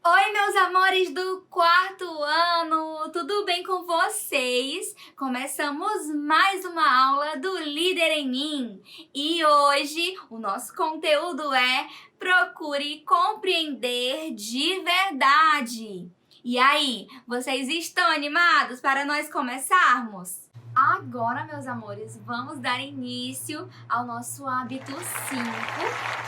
Oi, meus amores do quarto ano! Tudo bem com vocês? Começamos mais uma aula do Líder em Mim. E hoje o nosso conteúdo é Procure compreender de verdade. E aí, vocês estão animados para nós começarmos? Agora, meus amores, vamos dar início ao nosso hábito 5,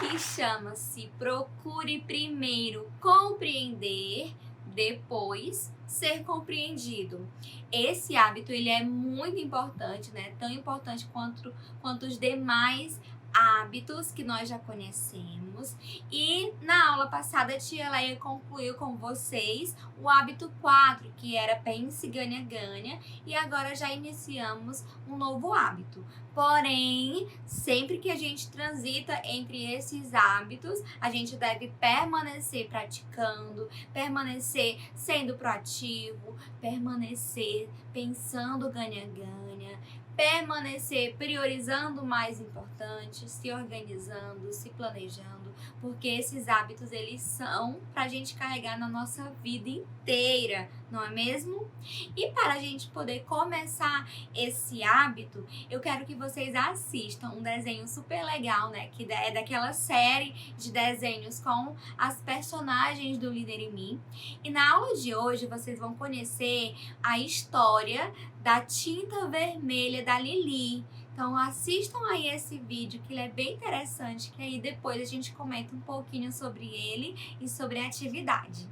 que chama-se Procure primeiro compreender, depois ser compreendido. Esse hábito ele é muito importante, né? Tão importante quanto os demais hábitos que nós já conhecemos. E na aula passada a tia Leia concluiu com vocês o hábito 4, que era pense, ganha, ganha, e agora já iniciamos um novo hábito. Porém, sempre que a gente transita entre esses hábitos, a gente deve permanecer praticando, permanecer sendo proativo, permanecer pensando ganha-ganha, permanecer priorizando o mais importante, se organizando, se planejando, porque esses hábitos eles são para a gente carregar na nossa vida inteira, não é mesmo? E para a gente poder começar esse hábito, eu quero que vocês assistam um desenho super legal, né? Que é daquela série de desenhos com as personagens do Líder em Mim. E na aula de hoje vocês vão conhecer a história da tinta vermelha da Lili. Então assistam aí esse vídeo que ele é bem interessante, que aí depois a gente comenta um pouquinho sobre ele e sobre a atividade.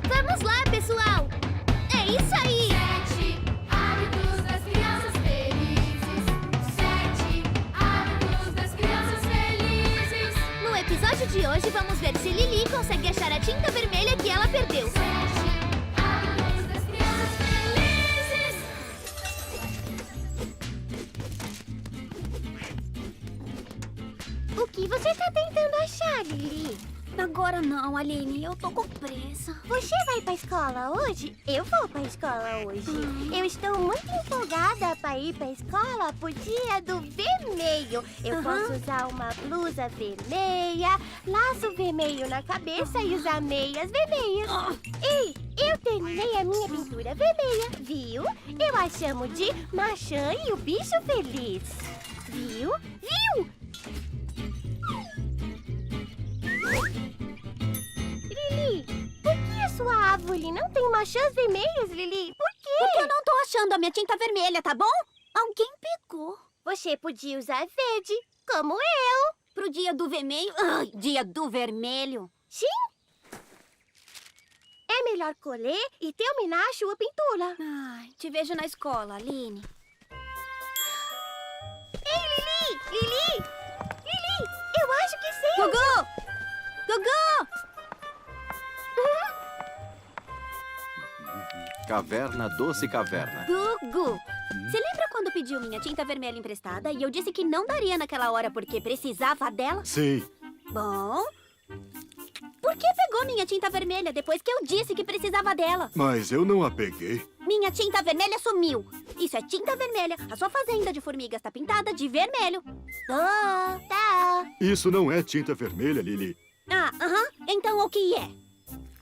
Vamos lá, pessoal! É isso aí! 7 hábitos das crianças felizes. 7 hábitos das crianças felizes. No episódio de hoje, vamos ver se Lili consegue achar a tinta vermelha que ela perdeu. 7 hábitos das crianças felizes. O que você está tentando achar, Lili? Agora não, Aline. Eu tô com pressa. Você vai pra escola hoje? Eu vou pra escola hoje. Eu estou muito empolgada pra ir pra escola pro dia do vermelho. Eu posso usar uma blusa vermelha, laço vermelho na cabeça e usar meias vermelhas. Ei, eu terminei a minha pintura vermelha, viu? Eu a chamo de maçã e o bicho feliz. Viu? Viu? Lili, por que a sua árvore não tem maçãs vermelhas, Lili? Por quê? Porque eu não tô achando a minha tinta vermelha, tá bom? Alguém pegou. Você podia usar verde, como eu. Pro dia do vermelho... Ai, dia do vermelho. Sim. É melhor colher e terminar a sua pintura. Ai, te vejo na escola, Aline. Ei, Lili! Lili! Lili! Eu acho que sei. Gugu! Gugu! Caverna, doce caverna. Gugu! Você lembra quando pediu minha tinta vermelha emprestada e eu disse que não daria naquela hora porque precisava dela? Sim. Bom... Por que pegou minha tinta vermelha depois que eu disse que precisava dela? Mas eu não a peguei. Minha tinta vermelha sumiu. Isso é tinta vermelha. A sua fazenda de formigas tá pintada de vermelho. Tá. Isso não é tinta vermelha, Lili. Ah, aham. Então o que é?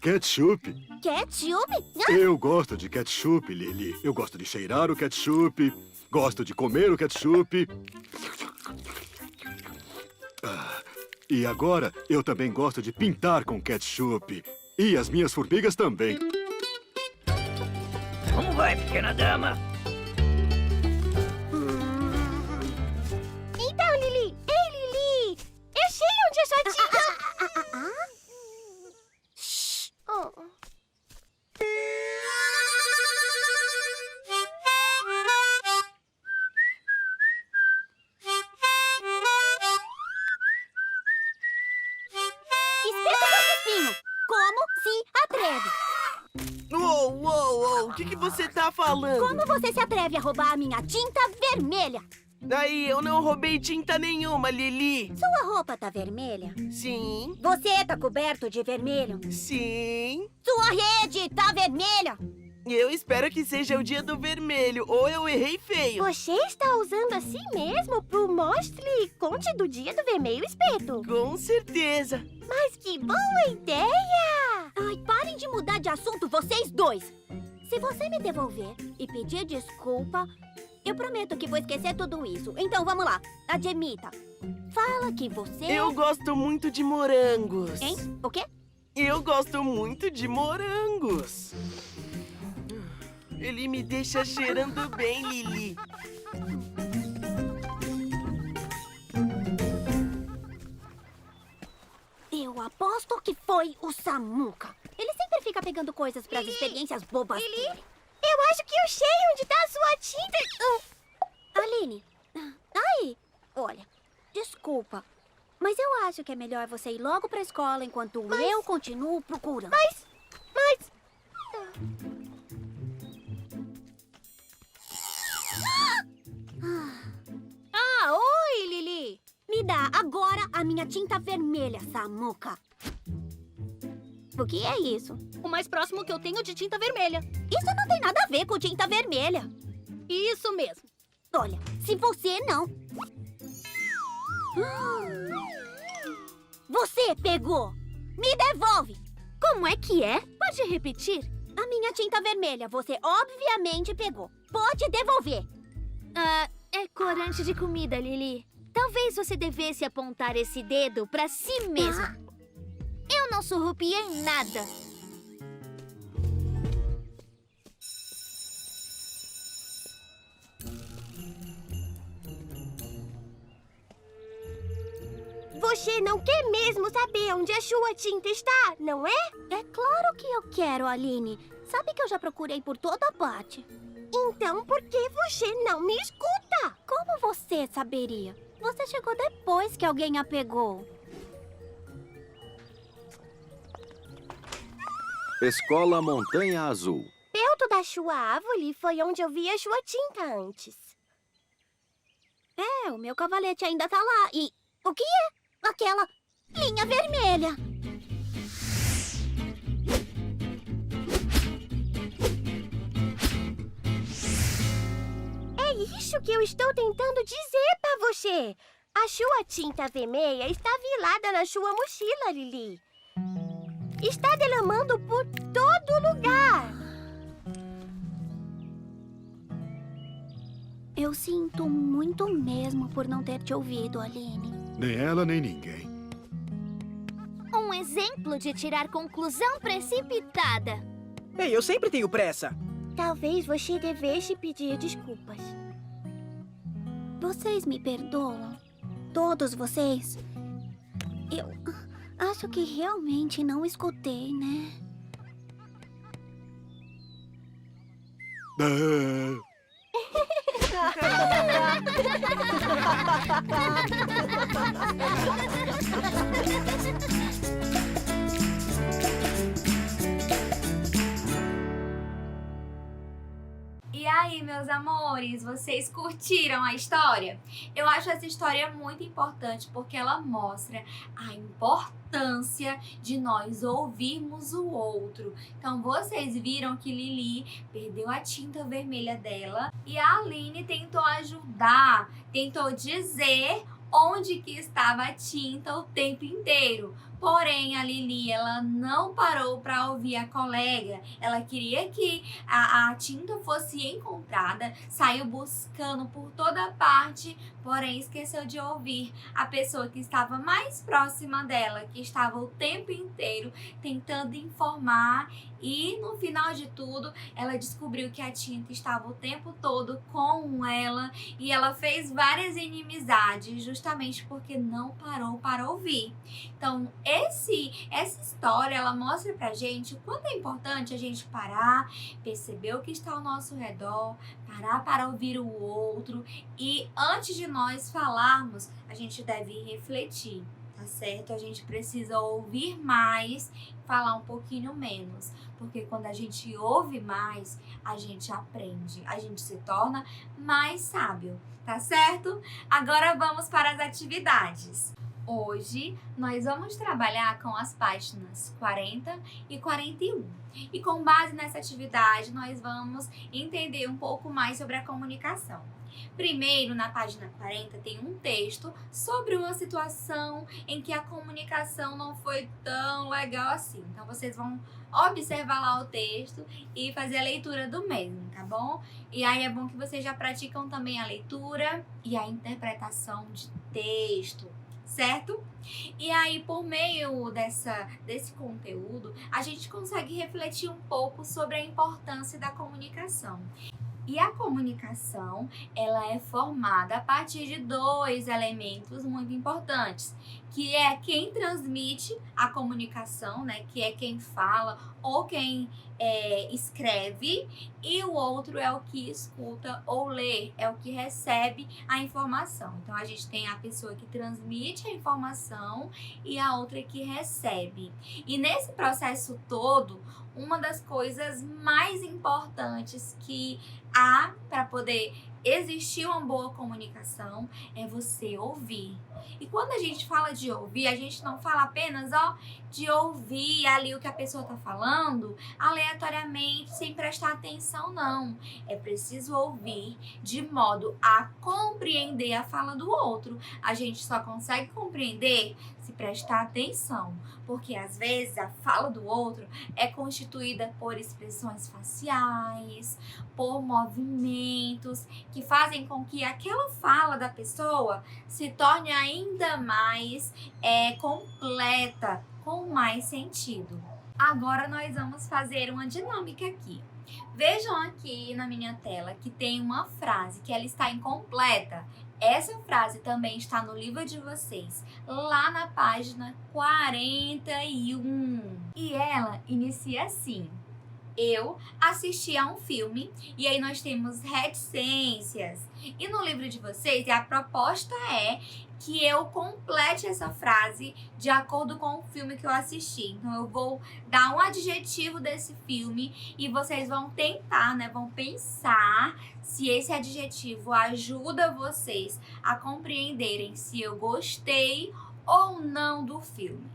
Ketchup. Ketchup? Ah, Eu gosto de ketchup, Lili. Eu gosto de cheirar o ketchup. Gosto de comer o ketchup. E agora, eu também gosto de pintar com ketchup. E as minhas formigas também. Como vai, pequena dama? Então, Lili. Ei, Lili. Eu sei onde é sua tinta. Oh. espeta seu espinho. Como se atreve? O que você tá falando? Como você se atreve a roubar a minha tinta vermelha? Daí, eu não roubei tinta nenhuma, Lili. Sua roupa tá vermelha? Sim, Você tá coberto de vermelho? sim. Sua rede tá vermelha? Eu espero que seja o dia do vermelho, ou eu errei feio. Você está usando assim mesmo pro mostre conte do dia do vermelho espeto. Com certeza. Mas que boa ideia! Ai, parem de mudar de assunto, vocês dois! Se você me devolver e pedir desculpa, eu prometo que vou esquecer tudo isso. Então, vamos lá. Admita. Fala que você... Eu gosto muito de morangos. Hein? O quê? Eu gosto muito de morangos. Ele me deixa cheirando bem, Lili. Eu aposto que foi o Samuca. Ele sempre fica pegando coisas para as experiências bobas dele. Eu acho que eu sei onde tá a sua tinta. Aline, aí, olha, desculpa, mas eu acho que é melhor você ir logo pra escola enquanto eu continuo procurando. Mas... Ah, oi, Lili. Me dá agora a minha tinta vermelha, Samuca. O que é isso? O mais próximo que eu tenho de tinta vermelha. Isso não tem nada a ver com tinta vermelha. Isso mesmo. Olha, se você não... Você pegou! Me devolve! Como é que é? Pode repetir? A minha tinta vermelha, você obviamente pegou. Pode devolver. Ah, é corante de comida, Lili. Talvez você devesse apontar esse dedo pra si mesma. Eu não surrupiei nada. Você não quer mesmo saber onde a sua tinta está, não é? É claro que eu quero, Aline. Sabe que eu já procurei por toda parte. Então por que você não me escuta? Como você saberia? Você chegou depois que alguém a pegou. Escola Montanha Azul. Perto da sua árvore foi onde eu vi a sua tinta antes. É, o meu cavalete ainda tá lá. E o que é? Aquela linha vermelha. É isso que eu estou tentando dizer pra você. A sua tinta vermelha está vilada na sua mochila, Lili. Está derramando por todo lugar. Eu sinto muito mesmo por não ter te ouvido, Aline. Nem ela, nem ninguém. Um exemplo de tirar conclusão precipitada. Ei, eu sempre tenho pressa. Talvez você devesse pedir desculpas. Vocês me perdoam? Todos vocês? Eu acho que realmente não escutei, né? E aí, meus amores, vocês curtiram a história? Eu acho essa história muito importante porque ela mostra a importância de nós ouvirmos o outro. Então, vocês viram que Lili perdeu a tinta vermelha dela e a Aline tentou ajudar, tentou dizer onde que estava a tinta o tempo inteiro. Porém, a Lili, ela não parou para ouvir a colega. Ela queria que a tinta fosse encontrada, saiu buscando por toda parte, porém esqueceu de ouvir a pessoa que estava mais próxima dela, que estava o tempo inteiro tentando informar. E no final de tudo, ela descobriu que a tinta estava o tempo todo com ela e ela fez várias inimizades justamente porque não parou para ouvir. Então, essa história, ela mostra pra gente o quanto é importante a gente parar, perceber o que está ao nosso redor, parar para ouvir o outro e antes de nós falarmos, a gente deve refletir, tá certo? A gente precisa ouvir mais, falar um pouquinho menos, porque quando a gente ouve mais, a gente aprende, a gente se torna mais sábio, tá certo? Agora vamos para as atividades. Hoje nós vamos trabalhar com as páginas 40 e 41. E com base nessa atividade, nós vamos entender um pouco mais sobre a comunicação. Primeiro, na página 40, tem um texto sobre uma situação em que a comunicação não foi tão legal assim. Então, vocês vão observar lá o texto e fazer a leitura do mesmo, tá bom? E aí é bom que vocês já praticam também a leitura e a interpretação de texto, certo? E aí, por meio desse conteúdo, a gente consegue refletir um pouco sobre a importância da comunicação. E a comunicação, ela é formada a partir de dois elementos muito importantes, que é quem transmite a comunicação, né, que é quem fala ou quem escreve, e o outro é o que escuta ou lê, é o que recebe a informação. Então, a gente tem a pessoa que transmite a informação e a outra que recebe. E nesse processo todo, uma das coisas mais importantes que há para poder existir uma boa comunicação é você ouvir. E quando a gente fala de ouvir, a gente não fala apenas de ouvir ali o que a pessoa está falando aleatoriamente, sem prestar atenção, não. É preciso ouvir de modo a compreender a fala do outro. A gente só consegue compreender se prestar atenção, porque às vezes a fala do outro é constituída por expressões faciais, por movimentos que fazem com que aquela fala da pessoa se torne ainda mais completa, com mais sentido. Agora nós vamos fazer uma dinâmica aqui. Vejam aqui na minha tela que tem uma frase que ela está incompleta. Essa frase também está no livro de vocês, lá na página 41. E ela inicia assim: eu assisti a um filme, e aí nós temos reticências. E no livro de vocês, a proposta é que eu complete essa frase de acordo com o filme que eu assisti. Então, eu vou dar um adjetivo desse filme e vocês vão tentar, né? Vão pensar se esse adjetivo ajuda vocês a compreenderem se eu gostei ou não do filme.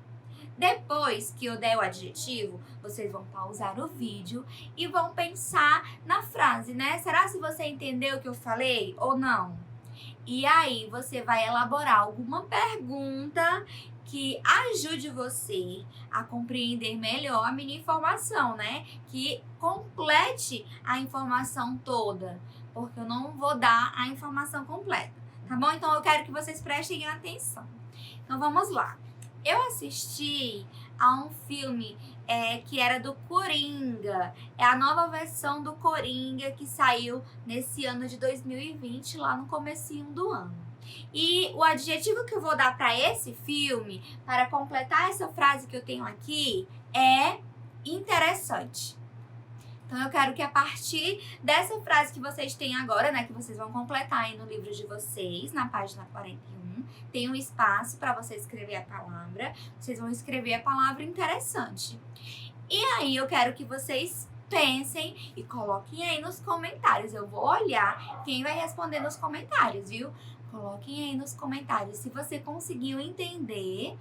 Depois que eu der o adjetivo, vocês vão pausar o vídeo e vão pensar na frase, né? Será que você entendeu o que eu falei ou não? E aí você vai elaborar alguma pergunta que ajude você a compreender melhor a minha informação, né? Que complete a informação toda, porque eu não vou dar a informação completa, tá bom? Então eu quero que vocês prestem atenção. Então vamos lá. Eu assisti a um filme que era do Coringa. É a nova versão do Coringa que saiu nesse ano de 2020, lá no comecinho do ano. E o adjetivo que eu vou dar para esse filme, para completar essa frase que eu tenho aqui, é interessante. Então, eu quero que a partir dessa frase que vocês têm agora, né, que vocês vão completar aí no livro de vocês, na página 41, tem um espaço para você escrever a palavra. Vocês vão escrever a palavra interessante. E aí, eu quero que vocês pensem e coloquem aí nos comentários. Eu vou olhar quem vai responder nos comentários, viu? Coloquem aí nos comentários se você conseguiu entender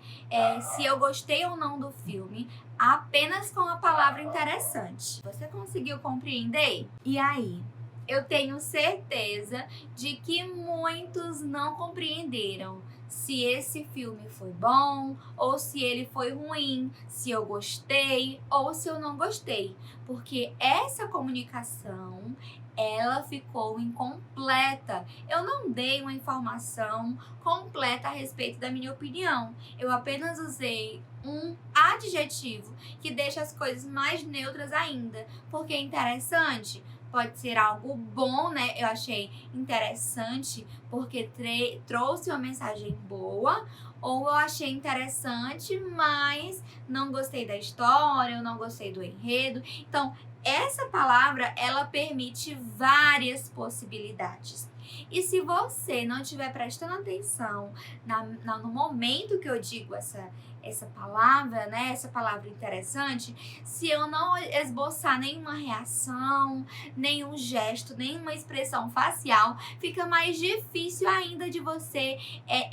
se eu gostei ou não do filme apenas com a palavra interessante. Você conseguiu compreender? E aí? Eu tenho certeza de que muitos não compreenderam se esse filme foi bom ou se ele foi ruim, se eu gostei ou se eu não gostei, porque essa comunicação ela ficou incompleta. Eu não dei uma informação completa a respeito da minha opinião. Eu apenas usei um adjetivo que deixa as coisas mais neutras ainda, porque é interessante. Pode ser algo bom, né? Eu achei interessante porque trouxe uma mensagem boa. Ou eu achei interessante, mas não gostei da história, eu não gostei do enredo. Então, essa palavra, ela permite várias possibilidades. E se você não estiver prestando atenção no momento que eu digo essa palavra, né? Essa palavra interessante, se eu não esboçar nenhuma reação, nenhum gesto, nenhuma expressão facial, fica mais difícil ainda de você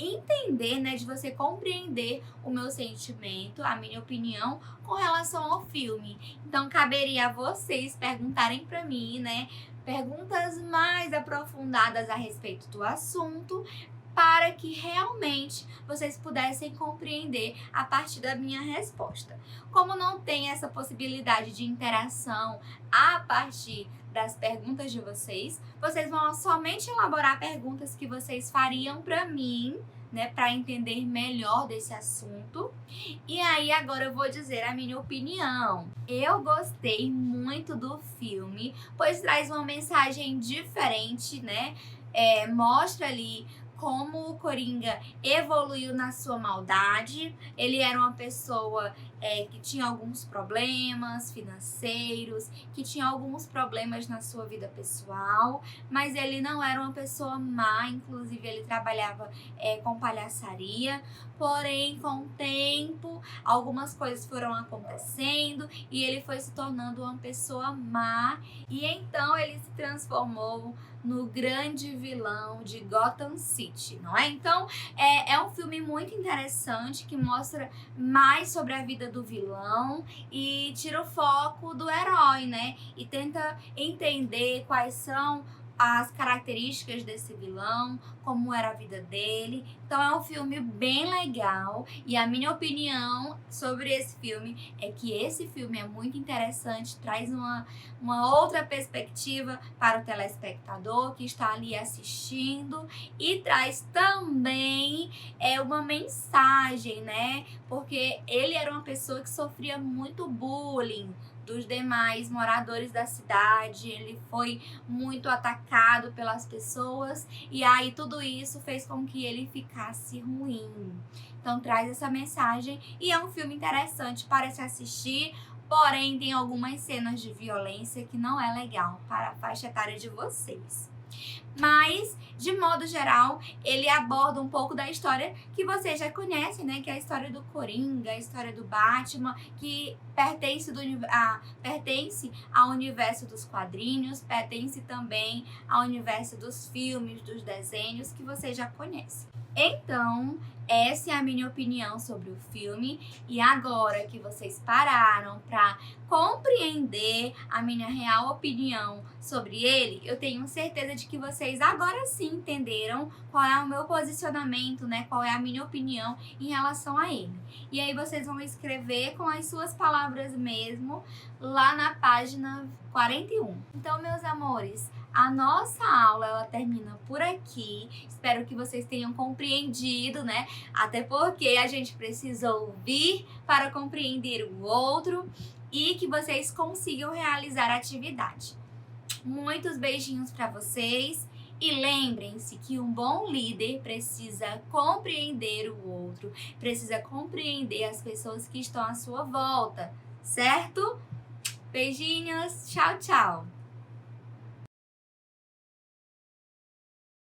entender, né? De você compreender o meu sentimento, a minha opinião com relação ao filme. Então, caberia a vocês perguntarem para mim, né? Perguntas mais aprofundadas a respeito do assunto, para que realmente vocês pudessem compreender a partir da minha resposta. Como não tem essa possibilidade de interação a partir das perguntas de vocês, vocês vão somente elaborar perguntas que vocês fariam para mim, né, para entender melhor desse assunto. E aí agora eu vou dizer a minha opinião. Eu gostei muito do filme, pois traz uma mensagem diferente, né? Mostra ali como o Coringa evoluiu na sua maldade. Ele era uma pessoa que tinha alguns problemas financeiros, que tinha alguns problemas na sua vida pessoal, mas ele não era uma pessoa má, inclusive ele trabalhava com palhaçaria. Porém, com o tempo, algumas coisas foram acontecendo e ele foi se tornando uma pessoa má, e então ele se transformou no grande vilão de Gotham City, não é? Então, é um filme muito interessante que mostra mais sobre a vida do vilão e tira o foco do herói, né? E tenta entender quais são as características desse vilão, como era a vida dele. Então é um filme bem legal, e a minha opinião sobre esse filme é que esse filme é muito interessante, traz uma outra perspectiva para o telespectador que está ali assistindo, e traz também uma mensagem, né? Porque ele era uma pessoa que sofria muito bullying dos demais moradores da cidade, ele foi muito atacado pelas pessoas, e aí tudo isso fez com que ele ficasse ruim. Então traz essa mensagem, e é um filme interessante para se assistir, porém tem algumas cenas de violência que não é legal para a faixa etária de vocês. Mas, de modo geral, ele aborda um pouco da história que vocês já conhecem, né? Que é a história do Coringa, a história do Batman, que pertence ao universo dos quadrinhos, pertence também ao universo dos filmes, dos desenhos, que vocês já conhecem. Então, essa é a minha opinião sobre o filme, e agora que vocês pararam para compreender a minha real opinião sobre ele, eu tenho certeza de que vocês agora sim entenderam qual é o meu posicionamento, né? Qual é a minha opinião em relação a ele. E aí vocês vão escrever com as suas palavras mesmo lá na página 41. Então, meus amores, a nossa aula ela termina por aqui. Espero que vocês tenham compreendido, né? Até porque a gente precisa ouvir para compreender o outro, e que vocês consigam realizar a atividade. Muitos beijinhos para vocês, e lembrem-se que um bom líder precisa compreender o outro, precisa compreender as pessoas que estão à sua volta, certo? Beijinhos, tchau, tchau!